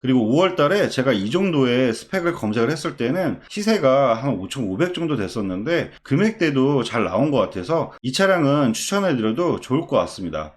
그리고 5월 달에 제가 이 정도의 스펙을 검색을 했을 때는 시세가 한 5,500 정도 됐었는데 금액대도 잘 나온 것 같아서 이 차량은 추천해드려도 좋을 것 같습니다.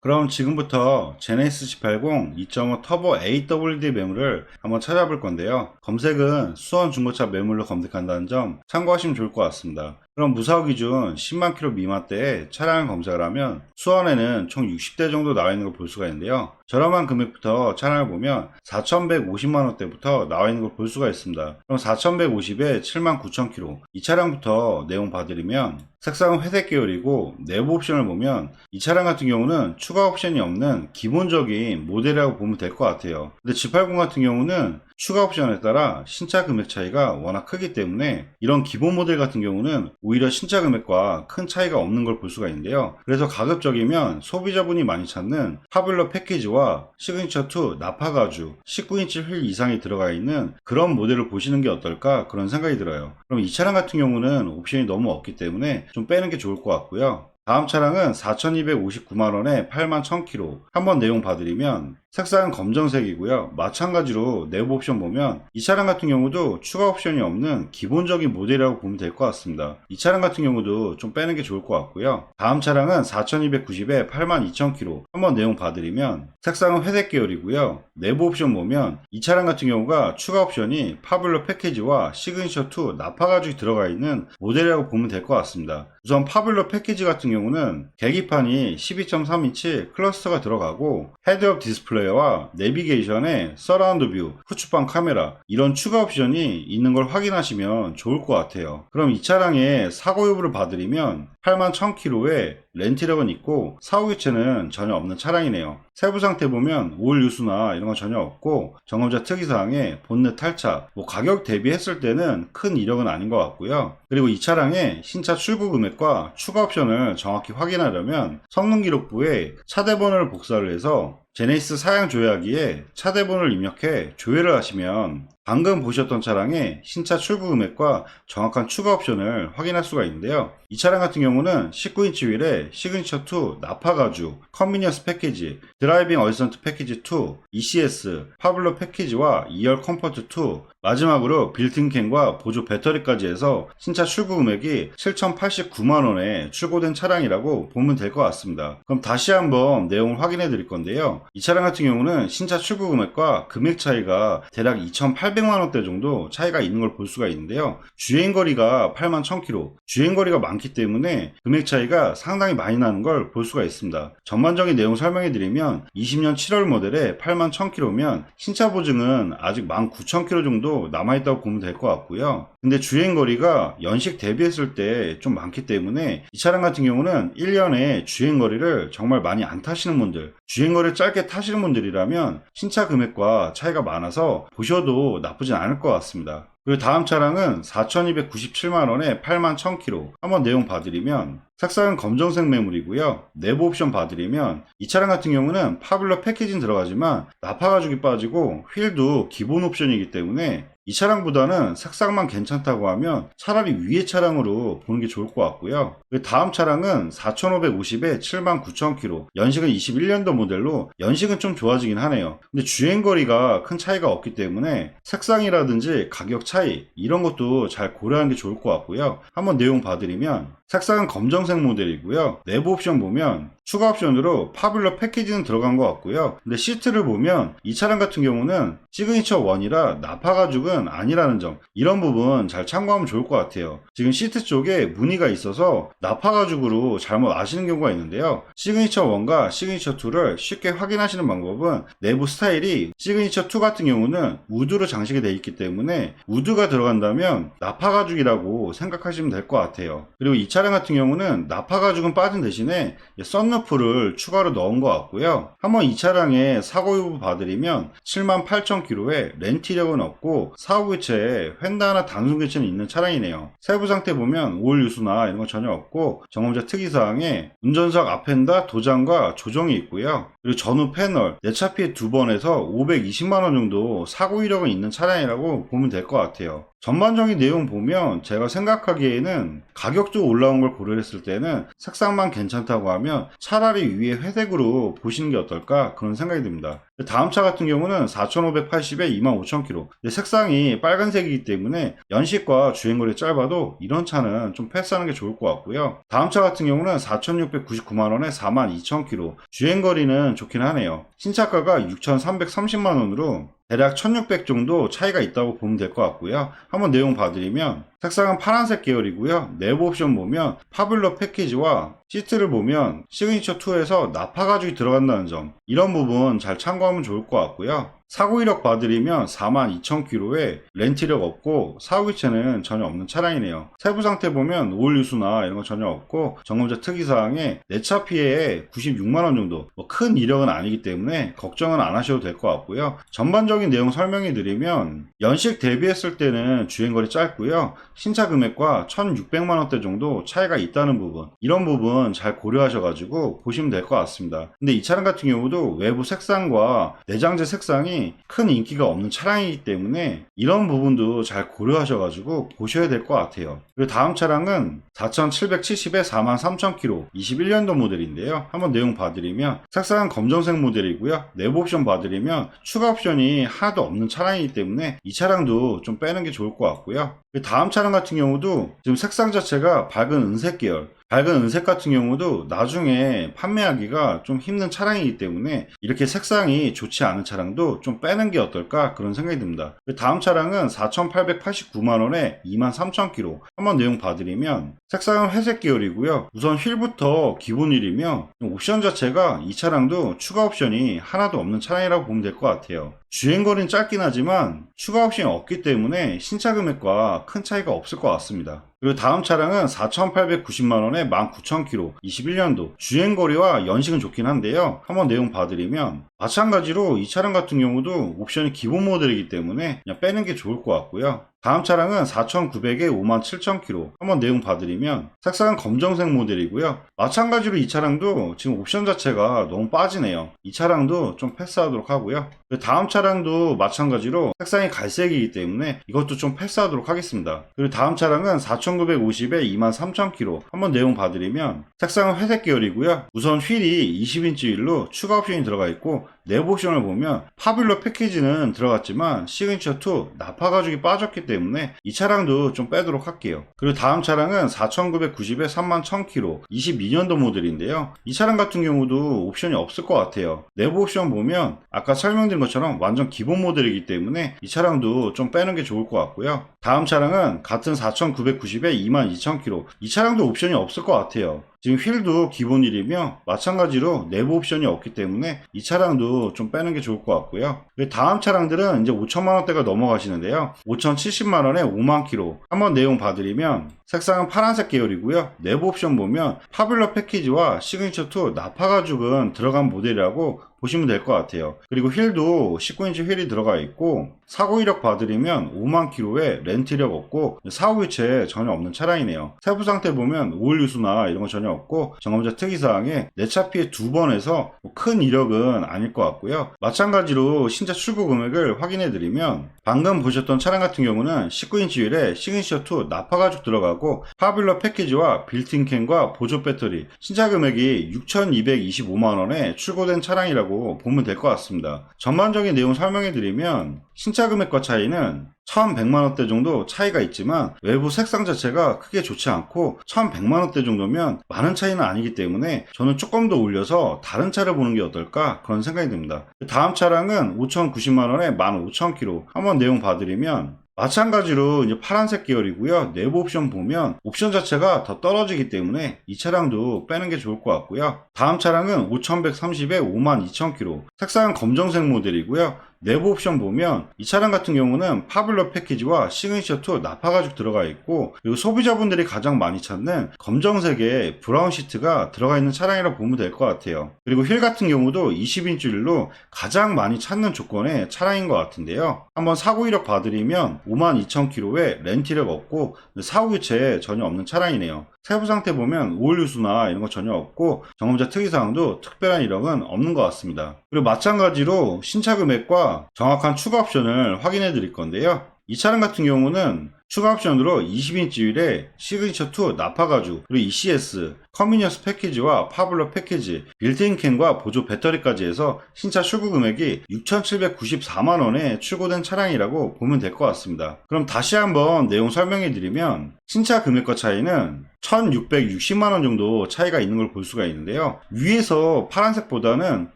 그럼 지금부터 제네시스 G80 2.5 터보 AWD 매물을 한번 찾아볼 건데요. 검색은 수원 중고차 매물로 검색한다는 점 참고하시면 좋을 것 같습니다. 그럼 무사고 기준 10만 킬로 미만대에 차량을 검색을 하면 수원에는 총 60대 정도 나와 있는 걸 볼 수가 있는데요. 저렴한 금액부터 차량을 보면 4,150만원대부터 나와 있는 걸 볼 수가 있습니다. 그럼 4,150에 79,000km 이 차량부터 내용 봐드리면 색상은 회색 계열이고 내부 옵션을 보면 이 차량 같은 경우는 추가 옵션이 없는 기본적인 모델이라고 보면 될 것 같아요. 근데 G80 같은 경우는 추가 옵션에 따라 신차 금액 차이가 워낙 크기 때문에 이런 기본 모델 같은 경우는 오히려 신차 금액과 큰 차이가 없는 걸 볼 수가 있는데요. 그래서 가급적이면 소비자분이 많이 찾는 파블러 패키지와 시그니처2 나파 가죽 19인치 휠 이상이 들어가 있는 그런 모델을 보시는 게 어떨까 그런 생각이 들어요. 그럼 이 차량 같은 경우는 옵션이 너무 없기 때문에 좀 빼는 게 좋을 것 같고요. 다음 차량은 4,259만원에 81,000km 한번 내용 봐드리면 색상은 검정색이고요. 마찬가지로 내부 옵션 보면 이 차량 같은 경우도 추가 옵션이 없는 기본적인 모델이라고 보면 될 것 같습니다. 이 차량 같은 경우도 좀 빼는 게 좋을 것 같고요. 다음 차량은 4,290에 82,000km 한번 내용 봐드리면 색상은 회색 계열이고요. 내부 옵션 보면 이 차량 같은 경우가 추가 옵션이 파블러 패키지와 시그니처2 나파 가죽이 들어가 있는 모델이라고 보면 될 것 같습니다. 우선 파블러 패키지 같은 경우는 계기판이 12.3인치 클러스터가 들어가고 헤드업 디스플레이와 내비게이션에 서라운드 뷰, 후추방 카메라 이런 추가 옵션이 있는 걸 확인하시면 좋을 것 같아요. 그럼 이 차량의 사고 여부를 봐드리면 81,000km에 렌트력은 있고 사후 교체는 전혀 없는 차량이네요. 세부 상태 보면 오일 유수나 이런 건 전혀 없고 점검자 특이사항에 본넷 탈차, 가격 대비했을 때는 큰 이력은 아닌 것 같고요. 그리고 이 차량의 신차 출고 금액과 추가 옵션을 정확히 확인하려면 성능 기록부에 차대번호를 복사를 해서 제네시스 사양 조회하기에 차대번호를 입력해 조회를 하시면 방금 보셨던 차량의 신차 출고 금액과 정확한 추가 옵션을 확인할 수가 있는데요. 이 차량 같은 경우는 19인치 휠에 시그니처2 나파 가죽, 컨비니언스 패키지, 드라이빙 어시스턴트 패키지 2, ECS, 파블러 패키지와 2열 컴포트 2, 마지막으로 빌트인캔과 보조 배터리까지 해서 신차 출고 금액이 7,089만원에 출고된 차량이라고 보면 될 것 같습니다. 그럼 다시 한번 내용을 확인해 드릴 건데요. 이 차량 같은 경우는 신차 출고 금액과 금액 차이가 대략 2,800만원대 정도 차이가 있는 걸 볼 수가 있는데요. 주행거리가 81,000km, 주행거리가 많기 때문에 금액 차이가 상당히 많이 나는 걸 볼 수가 있습니다. 전반적인 내용 설명해 드리면 20년 7월 모델에 81,000km면 신차 보증은 아직 19,000km 정도 남아있다고 보면 될 것 같고요. 근데 주행거리가 연식 대비했을 때 좀 많기 때문에 이 차량 같은 경우는 1년에 주행거리를 정말 많이 안 타시는 분들, 주행거리를 짧게 타시는 분들이라면 신차 금액과 차이가 많아서 보셔도 나쁘진 않을 것 같습니다. 그리고 다음 차량은 4,297만원에 81,000km 한번 내용 봐드리면 색상은 검정색 매물이고요. 내부 옵션 봐드리면 이 차량 같은 경우는 파블러 패키지는 들어가지만 나파 가죽이 빠지고 휠도 기본 옵션이기 때문에 이 차량보다는 색상만 괜찮다고 하면 차라리 위의 차량으로 보는 게 좋을 것 같고요. 다음 차량은 4,550에 79,000km 연식은 21년도 모델로 연식은 좀 좋아지긴 하네요. 근데 주행거리가 큰 차이가 없기 때문에 색상이라든지 가격 차이 이런 것도 잘 고려하는 게 좋을 것 같고요. 한번 내용 봐드리면 색상은 검정색 모델이고요. 내부 옵션 보면 추가 옵션으로 파블러 패키지는 들어간 것 같고요. 근데 시트를 보면 이 차량 같은 경우는 시그니처 1이라 나파 가죽은 아니라는 점, 이런 부분 잘 참고하면 좋을 것 같아요. 지금 시트 쪽에 무늬가 있어서 나파 가죽으로 잘못 아시는 경우가 있는데요. 시그니처 1과 시그니처 2를 쉽게 확인하시는 방법은 내부 스타일이 시그니처 2 같은 경우는 우드로 장식이 되어 있기 때문에 우드가 들어간다면 나파 가죽이라고 생각하시면 될 것 같아요. 그리고 이 차량 같은 경우는 나파 가죽은 빠진 대신에 썬루프를 추가로 넣은 것 같고요. 한번 이 차량의 사고 여부 봐드리면 78,000km에 렌트 이력은 없고 사후 교체에 휀다나 단순 교체는 있는 차량이네요. 세부 상태 보면 오일 유수나 이런 건 전혀 없고 점검자 특이사항에 운전석 앞엔다 도장과 조정이 있고요. 그리고 전후 패널, 내차 피해 2번에서 520만원 정도 사고 이력은 있는 차량이라고 보면 될 것 같아요. 전반적인 내용 보면 제가 생각하기에는 가격도 올라온 걸 고려했을 때는 색상만 괜찮다고 하면 차라리 위에 회색으로 보시는 게 어떨까 그런 생각이 듭니다. 다음 차 같은 경우는 4580에 25000km. 색상이 빨간색이기 때문에 연식과 주행거리 짧아도 이런 차는 좀 패스하는 게 좋을 것 같고요. 다음 차 같은 경우는 4699만원에 42000km. 주행거리는 좋긴 하네요. 신차가가 6330만원으로 대략 1600 정도 차이가 있다고 보면 될 것 같고요. 한번 내용 봐드리면 색상은 파란색 계열이고요. 내부 옵션 보면 파블러 패키지와 시트를 보면 시그니처 2에서 나파 가죽이 들어간다는 점, 이런 부분 잘 참고하면 좋을 것 같고요. 사고 이력 봐드리면 42000km에 렌트 이력 없고 사후 교체는 전혀 없는 차량이네요. 세부 상태 보면 오일 유수나 이런 거 전혀 없고 점검자 특이사항에 내차 피해에 96만원 정도, 큰 이력은 아니기 때문에 걱정은 안 하셔도 될 것 같고요. 전반적인 내용 설명해 드리면 연식 대비했을 때는 주행거리 짧고요. 신차 금액과 1600만원대 정도 차이가 있다는 부분, 이런 부분 잘 고려하셔가지고 보시면 될 것 같습니다. 근데 이 차량 같은 경우도 외부 색상과 내장재 색상이 큰 인기가 없는 차량이기 때문에 이런 부분도 잘 고려하셔가지고 보셔야 될 것 같아요. 그리고 다음 차량은 4770에 43000km 21년도 모델인데요. 한번 내용 봐드리면 색상은 검정색 모델이고요. 내부 옵션 봐드리면 추가 옵션이 하나도 없는 차량이기 때문에 이 차량도 좀 빼는 게 좋을 것 같고요. 다음 차량 같은 경우도 지금 색상 자체가 밝은 은색 계열, 밝은 은색 같은 경우도 나중에 판매하기가 좀 힘든 차량이기 때문에 이렇게 색상이 좋지 않은 차량도 좀 빼는 게 어떨까 그런 생각이 듭니다. 다음 차량은 4889만원에 23000km. 한번 내용 봐드리면 색상은 회색 계열이고요. 우선 휠부터 기본 휠이며 옵션 자체가 이 차량도 추가 옵션이 하나도 없는 차량이라고 보면 될 것 같아요. 주행거리는 짧긴 하지만 추가 옵션이 없기 때문에 신차 금액과 큰 차이가 없을 것 같습니다. 그리고 다음 차량은 4890만원에 19000km 21년도. 주행거리와 연식은 좋긴 한데요. 한번 내용 봐드리면 마찬가지로 이 차량 같은 경우도 옵션이 기본 모델이기 때문에 그냥 빼는 게 좋을 것 같고요. 다음 차량은 4900에 57000km. 한번 내용 봐드리면 색상은 검정색 모델이고요. 마찬가지로 이 차량도 지금 옵션 자체가 너무 빠지네요. 이 차량도 좀 패스하도록 하고요. 다음 차량도 마찬가지로 색상이 갈색이기 때문에 이것도 좀 패스하도록 하겠습니다. 그리고 다음 차량은 4950에 23000km. 한번 내용 봐드리면 색상은 회색 계열이고요. 우선 휠이 20인치 휠로 추가 옵션이 들어가 있고 내부 옵션을 보면 파블러 패키지는 들어갔지만 시그니처 2 나파 가죽이 빠졌기 때문에 이 차량도 좀 빼도록 할게요. 그리고 다음 차량은 4990에 31000km 22년도 모델인데요. 이 차량 같은 경우도 옵션이 없을 것 같아요. 내부 옵션 보면 아까 설명드린 것처럼 완전 기본 모델이기 때문에 이 차량도 좀 빼는 게 좋을 것 같고요. 다음 차량은 같은 4990에 22000km. 이 차량도 옵션이 없을 것 같아요. 지금 휠도 기본 휠이며 마찬가지로 내부 옵션이 없기 때문에 이 차량도 좀 빼는 게 좋을 것 같고요. 다음 차량들은 이제 5천만원대가 넘어가시는데요. 5070만원에 5만km. 한번 내용 봐드리면 색상은 파란색 계열이고요. 내부 옵션 보면 파블러 패키지와 시그니처 2 나파 가죽은 들어간 모델이라고 보시면 될 것 같아요. 그리고 휠도 19인치 휠이 들어가 있고 사고 이력 봐드리면 5만km에 렌트 이력 없고 사후 교체 전혀 없는 차량이네요. 세부 상태 보면 오일 유수나 이런 거 전혀 없고 점검자 특이사항에 내차 피해 2번에서 큰 이력은 아닐 것 같고요. 마찬가지로 신차 출고 금액을 확인해 드리면 방금 보셨던 차량 같은 경우는 19인치 휠에 시그니처 2 나파 가죽 들어가고 파블러 패키지와 빌트인캔과 보조 배터리, 신차 금액이 6225만원에 출고된 차량이라고 보면 될 것 같습니다. 전반적인 내용 설명해 드리면 신차 금액과 차이는 1100만원대 정도 차이가 있지만 외부 색상 자체가 크게 좋지 않고 1100만원대 정도면 많은 차이는 아니기 때문에 저는 조금 더 올려서 다른 차를 보는 게 어떨까 그런 생각이 듭니다. 다음 차량은 5090만원에 15000km. 한번 내용 봐드리면 마찬가지로 이제 파란색 계열이고요. 내부 옵션 보면 옵션 자체가 더 떨어지기 때문에 이 차량도 빼는 게 좋을 것 같고요. 다음 차량은 5130에 52000km. 색상은 검정색 모델이고요. 내부 옵션 보면 이 차량 같은 경우는 파블러 패키지와 시그니처 2 나파 가죽 들어가 있고, 그리고 소비자분들이 가장 많이 찾는 검정색의 브라운 시트가 들어가 있는 차량이라고 보면 될 것 같아요. 그리고 휠 같은 경우도 20인치 휠로 가장 많이 찾는 조건의 차량인 것 같은데요. 한번 사고 이력 봐드리면 52,000km에 렌트 이력 없고 사고 교체 전혀 없는 차량이네요. 세부 상태 보면 오일 누수나 이런 거 전혀 없고 점검자 특이사항도 특별한 이력은 없는 것 같습니다. 그리고 마찬가지로 신차 금액과 정확한 추가 옵션을 확인해 드릴 건데요. 이 차량 같은 경우는 추가 옵션으로 20인치 휠에 시그니처 2 나파 가죽, 그리고 ECS, 컨비니언스 패키지와 파블러 패키지, 빌트인 캔과 보조 배터리까지 해서 신차 출고 금액이 6,794만원에 출고된 차량이라고 보면 될 것 같습니다. 그럼 다시 한번 내용 설명해 드리면, 신차 금액과 차이는 1,660만원 정도 차이가 있는 걸 볼 수가 있는데요. 위에서 파란색보다는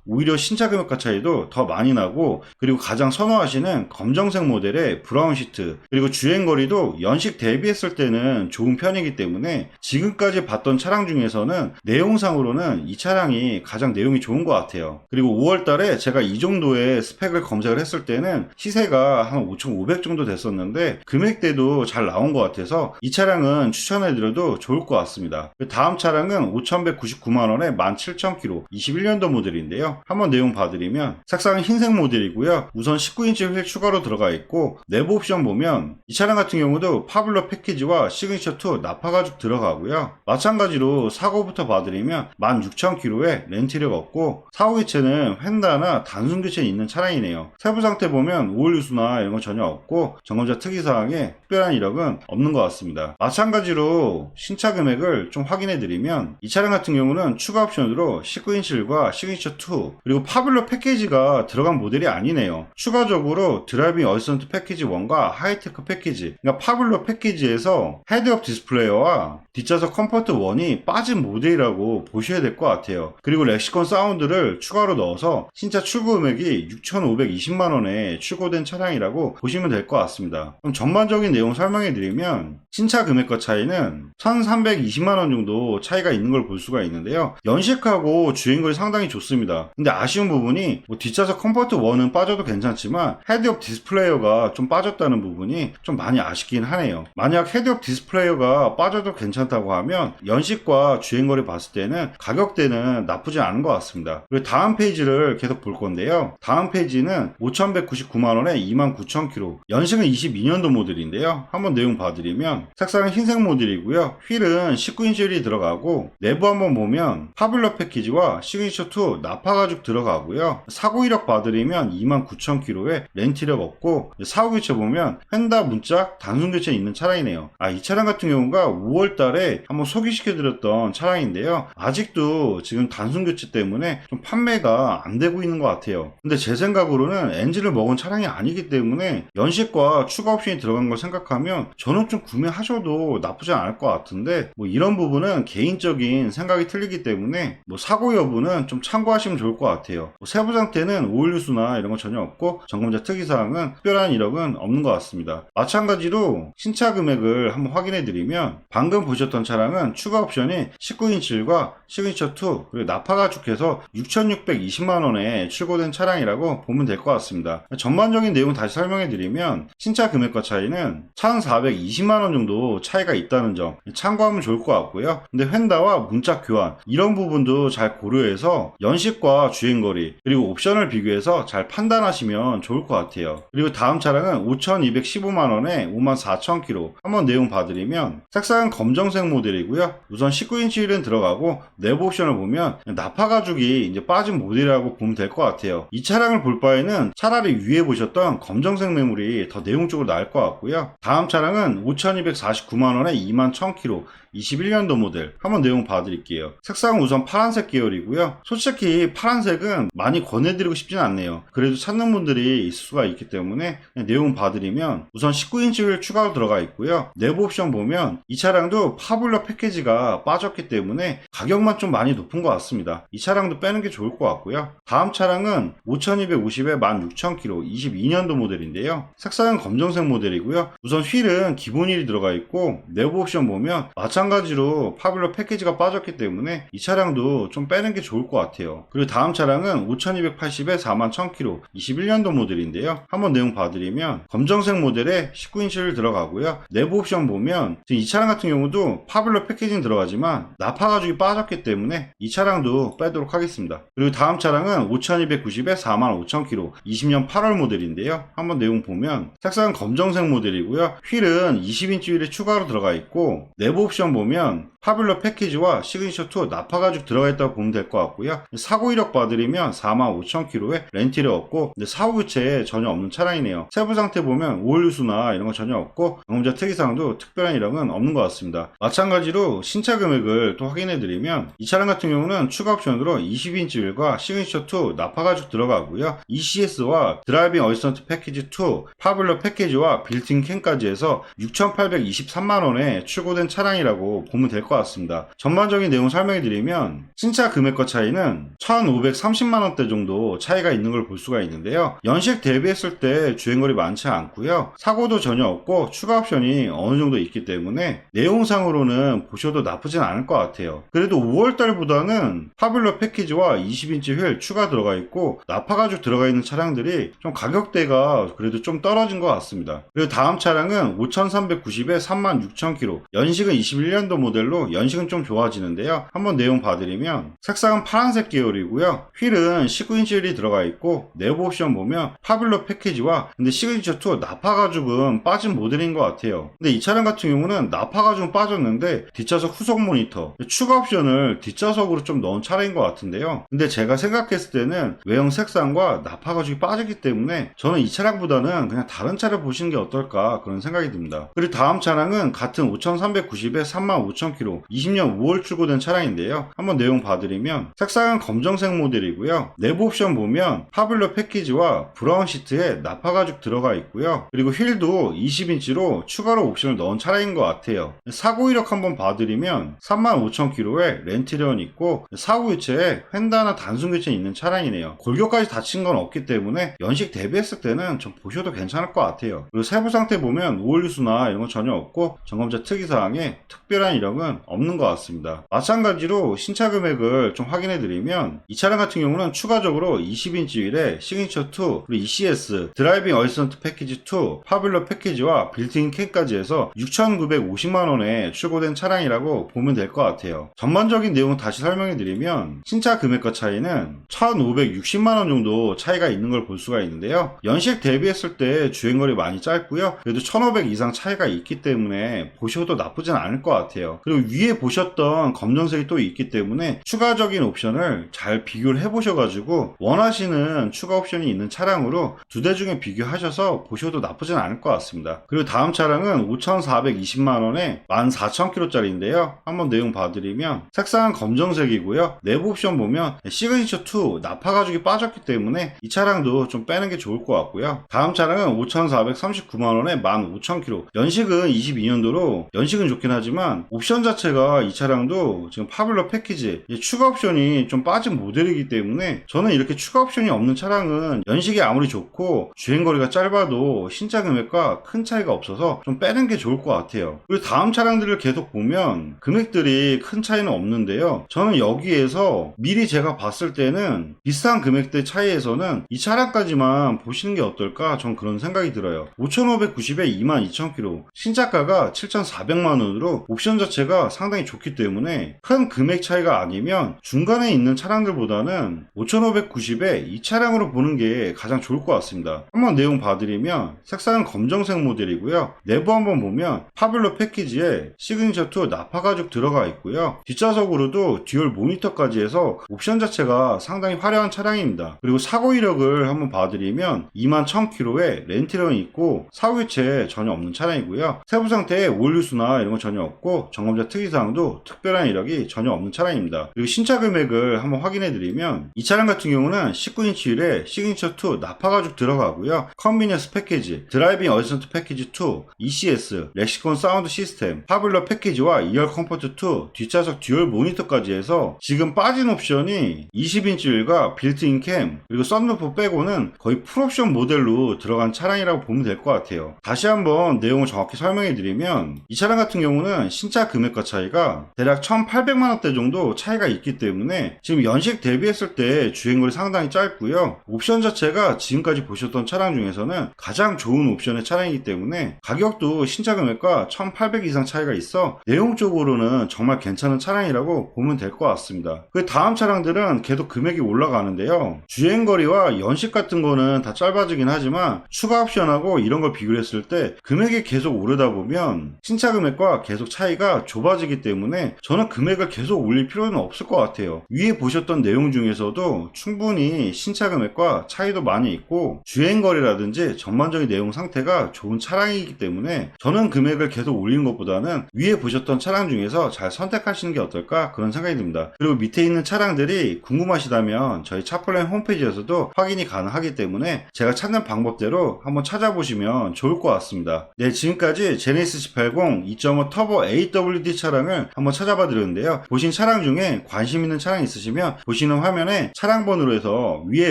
오히려 신차 금액과 차이도 더 많이 나고, 그리고 가장 선호하시는 검정색 모델의 브라운 시트, 그리고 주행거리도 연식 대비했을 때는 좋은 편이기 때문에 지금까지 봤던 차량 중에서는 내용상으로는 이 차량이 가장 내용이 좋은 것 같아요. 그리고 5월달에 제가 이 정도의 스펙을 검색을 했을 때는 시세가 한 5,500 정도 됐었는데 금액대도 잘 나온 것 같아서 이 차량은 추천해드려도 좋을 것 같습니다. 다음 차량은 5,199만원에 17,000km 21년도 모델인데요. 한번 내용 봐드리면 색상은 흰색 모델이고요. 우선 19인치 휠 추가로 들어가 있고, 내부 옵션 보면 이 차량 같은 경우도 파블러 패키지와 시그니처 2 나파 가죽 들어가고요. 마찬가지로 사고부터 봐드리면 16,000km에 렌트 이력 없고 사고 교체는 휀다나 단순 교체는 있는 차량이네요. 세부 상태 보면 오일 누수나 이런 거 전혀 없고 점검자 특이사항에 특별한 이력은 없는 것 같습니다. 마찬가지로 신차 금액을 좀 확인해 드리면 이 차량 같은 경우는 추가 옵션으로 19인치 휠과 시그니처 2 그리고 파블러 패키지가 들어간 모델이 아니네요. 추가적으로 드라이빙 어시스턴트 패키지 1과 하이테크 패키지, 그러니까 파블러 패키지에서 헤드업 디스플레이어와 뒷좌석 컴포트 1이 빠진 모델이라고 보셔야 될 것 같아요. 그리고 렉시콘 사운드를 추가로 넣어서 신차 출고 금액이 6,520만원에 출고된 차량이라고 보시면 될 것 같습니다. 그럼 전반적인 내용 설명해 드리면, 신차 금액과 차이는 1,320만원 정도 차이가 있는 걸 볼 수가 있는데요. 연식하고 주행거리 상당히 좋습니다. 근데 아쉬운 부분이 뒷좌석 컴포트 1은 빠져도 괜찮지만 헤드업 디스플레이어가 좀 빠졌다는 부분이 좀 많이 아쉽긴 하네요. 만약 헤드업 디스플레이어가 빠져도 괜찮다고 하면 연식과 주행거리 봤을 때는 가격대는 나쁘지 않은 것 같습니다. 그리고 다음 페이지를 계속 볼 건데요. 다음 페이지는 5,199만원에 29,000km, 연식은 22년도 모델인데요. 한번 내용 봐드리면 색상은 흰색 모델이고요. 휠은 19인치 휠이 들어가고, 내부 한번 보면 파블러 패키지와 시그니처 2 나파 가죽 들어가고요. 사고 이력 봐드리면 29,000km에 렌트 이력 없고, 사고 교체 보면 휀다 문짝 단순 교체 있는 차량이네요. 이 차량 같은 경우가 5월 달에 한번 소개시켜드렸던 차량인데요. 아직도 지금 단순 교체 때문에 좀 판매가 안 되고 있는 것 같아요. 근데 제 생각으로는 엔진을 먹은 차량이 아니기 때문에 연식과 추가 옵션이 들어간 걸 생각하면 저는 좀 구매하셔도 나쁘지 않을 것 같은데, 이런 부분은 개인적인 생각이 틀리기 때문에 사고 여부는 좀 참고하시면 좋을 것 같아요. 세부 상태는 오일 누수나 이런 거 전혀 없고 점검자 특이사항은 특별한 이력은 없는 것 같습니다. 마찬가지로 신차 금액을 한번 확인해 드리면, 방금 보셨던 차량은 추가 옵션이 19인치 휠과 시그니처 2 그리고 나파 가죽해서 6,620만원에 출고된 차량이라고 보면 될 것 같습니다. 전반적인 내용 다시 설명해 드리면, 신차 금액과 차이는 1,420만원 정도 차이가 있다는 점 참고하면 좋을 것 같고요. 근데 휀다와 문짝 교환 이런 부분도 잘 고려해서 연식과 주행거리 그리고 옵션을 비교해서 잘 판단하시면 좋을 것 같아요. 그리고 다음 차량은 5,215만원에 54,000km, 한번 내용 봐드리면 색상은 검정색 모델이고요. 우선 19인치 휠은 들어가고, 내부 옵션을 보면 나파 가죽이 이제 빠진 모델이라고 보면 될 것 같아요. 이 차량을 볼 바에는 차라리 위에 보셨던 검정색 매물이 더 내용적으로 나을 것 같고요. 다음 차량은 5,249만원에 21,000km 21년도 모델, 한번 내용 봐드릴게요. 색상은 우선 파란색 계열이고요. 솔직히 파란색은 많이 권해드리고 싶진 않네요. 그래도 찾는 분들이 있을 수가 있기 때문에 내용 봐드리면, 우선 19인치 휠 추가로 들어가 있고요. 내부 옵션 보면 이 차량도 파블러 패키지가 빠졌기 때문에 가격만 좀 많이 높은 것 같습니다. 이 차량도 빼는 게 좋을 것 같고요. 다음 차량은 5,250에 16,000km 22년도 모델인데요. 색상은 검정색 모델이고요. 우선 휠은 기본 휠이 들어가 있고, 내부 옵션 보면 마찬가지로 마찬가지로 파블로 패키지가 빠졌기 때문에 이 차량도 좀 빼는 게 좋을 것 같아요. 그리고 다음 차량은 5280에 41,000km 21년도 모델인데요. 한번 내용 봐드리면 검정색 모델에 19인치를 들어가고요. 내부 옵션 보면 지금 이 차량 같은 경우도 파블로 패키지는 들어가지만 나파 가죽이 빠졌기 때문에 이 차량도 빼도록 하겠습니다. 그리고 다음 차량은 5290에 45,000km 20년 8월 모델인데요. 한번 내용 보면 색상은 검정색 모델이고요. 휠은 20인치 휠이 추가로 들어가 있고 내부 옵션 보면 파블로 패키지와 시그니처2 나파 가죽 들어가 있다고 보면 될 것 같고요. 사고 이력 봐드리면 45,000km에 렌트를 얻고 사후 교체에 전혀 없는 차량이네요. 세부 상태 보면 오일 누수나 이런 거 전혀 없고 경험자 특이사항도 특별한 이력은 없는 것 같습니다. 마찬가지로 신차 금액을 또 확인해드리면 이 차량 같은 경우는 추가 옵션으로 20인치 휠과 시그니처2 나파 가죽 들어가고요. ECS와 드라이빙 어시스턴트 패키지 2 파블로 패키지와 빌트인 캠까지 해서 6,823만원에 출고된 차량이라고 보면 될 것 같습니다. 전반적인 내용 설명해 드리면 신차 금액과 차이는 1,530만원대 정도 차이가 있는 걸 볼 수가 있는데요. 연식 대비했을 때 주행거리 많지 않고요. 사고도 전혀 없고 추가 옵션이 어느 정도 있기 때문에 내용상으로는 보셔도 나쁘진 않을 것 같아요. 그래도 5월달보다는 파블로 패키지와 20인치 휠 추가 들어가 있고 나파 가죽 들어가 있는 차량들이 좀 가격대가 그래도 좀 떨어진 것 같습니다. 그리고 다음 차량은 5390에 36,000km 연식은 21년도 모델로 연식은 좀 좋아지는데요. 한번 내용 봐드리면 색상은 파란색 계열이고요. 휠은 19인치 휠이 들어가 있고 내부 옵션 보면 파블로 패키지와 근데 시그니처2 나파 가죽은 빠진 모델인 것 같아요. 근데 이 차량 같은 경우는 나파 가죽은 빠졌는데 뒷좌석 후속 모니터 추가 옵션을 뒷좌석으로 좀 넣은 차량인 것 같은데요. 근데 제가 생각했을 때는 외형 색상과 나파 가죽이 빠졌기 때문에 저는 이 차량보다는 그냥 다른 차를 보시는 게 어떨까 그런 생각이 듭니다. 그리고 다음 차량은 같은 5390에 35,000km 20년 5월 출고된 차량인데요. 한번 내용 봐드리면 색상은 검정색 모델이고요. 내부 옵션 보면 파블로 패키지와 브라운 시트에 나파 가죽 들어가 있고요. 그리고 휠도 20인치로 추가로 옵션을 넣은 차량인 것 같아요. 사고 이력 한번 봐드리면 35,000km에 렌트런 있고 사후 교체에 휀다나 단순 교체 있는 차량이네요. 골격까지 다친 건 없기 때문에 연식 대비했을 때는 좀 보셔도 괜찮을 것 같아요. 그리고 세부 상태 보면 오일 누수나 이런 거 전혀 없고 점검자 특이사항에 특별한 이력은 없는 것 같습니다. 마찬가지로 신차 금액을 좀 확인해 드리면 이 차량 같은 경우는 추가적으로 20인치 휠에 시그니처2 그리고 ECS 드라이빙 어시스턴트 패키지 2 파블로 패키지와 빌트인 캠까지 해서 6,950만원에 출고된 차량이라고 보면 될 것 같아요. 전반적인 내용을 다시 설명해 드리면 신차 금액과 차이는 1,560만원 정도 차이가 있는 걸 볼 수가 있는데요. 연식 대비했을 때 주행거리 많이 짧고요. 그래도 1,500 이상 차이가 있기 때문에 보셔도 나쁘진 않을 것 같아요. 그리고 위에 보셨던 검정색이 또 있기 때문에 추가적인 옵션을 잘 비교를 해보셔가지고 원하시는 추가 옵션이 있는 차량으로 두 대 중에 비교하셔서 보셔도 나쁘진 않을 것 같습니다. 그리고 다음 차량은 5,420만원에 14,000km짜리인데요. 한번 내용 봐드리면 색상은 검정색이고요. 내부 옵션 보면 시그니처2 나파 가죽이 빠졌기 때문에 이 차량도 좀 빼는 게 좋을 것 같고요. 다음 차량은 5,439만원에 15,000km 연식은 22년도로 연식은 좋긴 하지만 옵션 자체가 이 차량도 지금 파블로 패키지 추가 옵션이 좀 빠진 모델이기 때문에 저는 이렇게 추가 옵션이 없는 차량은 연식이 아무리 좋고 주행거리가 짧아도 신차 금액과 큰 차이가 없어서 좀 빼는 게 좋을 것 같아요. 그리고 다음 차량들을 계속 보면 금액들이 큰 차이는 없는데요. 저는 여기에서 미리 제가 봤을 때는 비슷한 금액대 차이에서는 이 차량까지만 보시는 게 어떨까 전 그런 생각이 들어요. 5,590에 22,000km 신차가가 7,400만원으로 옵션 자체가 상당히 좋기 때문에 큰 금액 차이가 아니면 중간에 있는 차량들보다는 5,590에 이 차량으로 보는 게 가장 좋을 것 같습니다. 한번 내용 봐드리면 색상은 검정색 모델이고요. 내부 한번 보면 파블로 패키지에 시그니처2 나파 가죽 들어가 있고요. 뒷좌석으로도 듀얼 모니터까지 해서 옵션 자체가 상당히 화려한 차량입니다. 그리고 사고 이력을 한번 봐드리면 21,000km에 렌트런이 있고 사후 교체 전혀 없는 차량이고요. 세부 상태에 오일 누수나 이런 거 전혀 없고 점검자 특이사항도 특별한 이력이 전혀 없는 차량입니다. 그리고 신차 금액을 한번 확인해 드리면 이 차량 같은 경우는 19인치 휠에 시그니처2 나파 가죽 들어가고요. 컨비니언스 패키지, 드라이빙 어시스턴트 패키지 2, ECS, 렉시콘 사운드 시스템, 파블러 패키지와 2열 컴포트 2, 뒷좌석 듀얼 모니터까지 해서 지금 빠진 옵션이 20인치 휠과 빌트인 캠 그리고 썬루프 빼고는 거의 풀옵션 모델로 들어간 차량이라고 보면 될 것 같아요. 다시 한번 내용을 정확히 설명해 드리면 이 차량 같은 경우는 신차 금액과 차이가 대략 1,800만원대 정도 차이가 있기 때문에 지금 연식 대비했을 때 주행거리 상당히 짧고요. 옵션 자체가 지금까지 보셨던 차량 중에서는 가장 좋은 옵션의 차량이기 때문에 가격도 신차 금액과 1,800 이상 차이가 있어 내용적으로는 정말 괜찮은 차량이라고 보면 될 것 같습니다. 그 다음 차량들은 계속 금액이 올라가는데요. 주행거리와 연식 같은 거는 다 짧아지긴 하지만 추가 옵션하고 이런 걸 비교했을 때 금액이 계속 오르다 보면 신차 금액과 계속 차이가 좁아지기 때문에 저는 금액을 계속 올릴 필요는 없을 것 같아요. 위에 보셨던 내용 중에서도 충분히 신차 금액과 차이도 많이 있고 주행거리라든지 전반적인 내용 상태가 좋은 차량이기 때문에 저는 금액을 계속 올리는 것보다는 위에 보셨던 차량 중에서 잘 선택하시는 게 어떨까 그런 생각이 듭니다. 그리고 밑에 있는 차량들이 궁금하시다면 저희 차플랜 홈페이지에서도 확인이 가능하기 때문에 제가 찾는 방법대로 한번 찾아보시면 좋을 것 같습니다. 네, 지금까지 제네시스 G80 2.5 터보 AWD 차량을 한번 찾아봐 드렸는데요. 보신 차량 중에 관심 있는 차량 있으시면 보시는 화면에 차량 번호로 해서 위에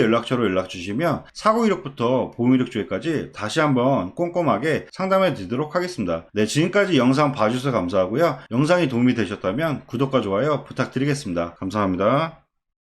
연락처로 연락 주시면 사고 이력부터 보험 이력 조회까지 다시 한번 꼼꼼하게 상담해 드리도록 하겠습니다. 네, 지금까지 영상 봐주셔서 감사하고요. 영상이 도움이 되셨다면 구독과 좋아요 부탁드리겠습니다. 감사합니다.